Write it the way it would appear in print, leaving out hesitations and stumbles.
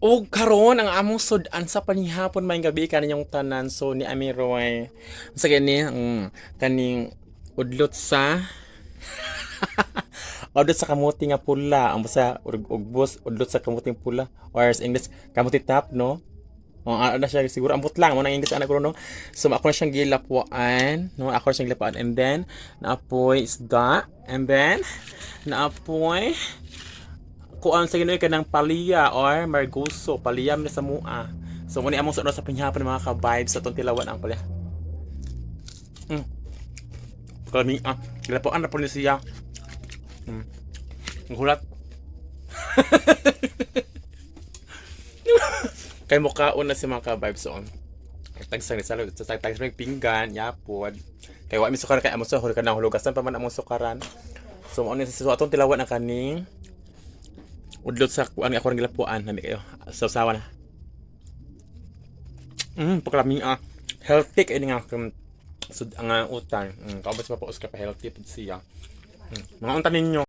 O karon ang among sudan sa panihapon may gabi kaniyong tanan so ni Amiroy sa gani kaning udlot sa udlot sa kamuti nga pula ang basa ugbos udlot sa kamuting pula or sa English kamuti tap no. Oh, ano na siya siguro ambot lang mo nang English anak ko no. So ako na siyang gilapuan, no? Ako na siyang gilapuan and then naapoy isda and then naapoy kuan sa Ginoo kanang palya or marguso, palya man sa mua. So muni among sa pinhapon mga ka-vibes sa tong tilawan ang palya. Mm. Kami gilapuan na po ni siya. Mm. Ang hulat. Kay mukhaon na si mga ka-vibes on. Tagsang ni salud sa tagsang pinggan yapod. Kay wa mi sukar kay amo sa hol kanang hulugasan pa man among sukaran. So mo ni sa atong tilawan ang kaning udlot sa kuan ako ring gilapuan nami kayo. Sawsawan na. Paklami healthy kay nga sud ang utan. Kaubos pa po ka healthy pud siya. Mga unta ninyo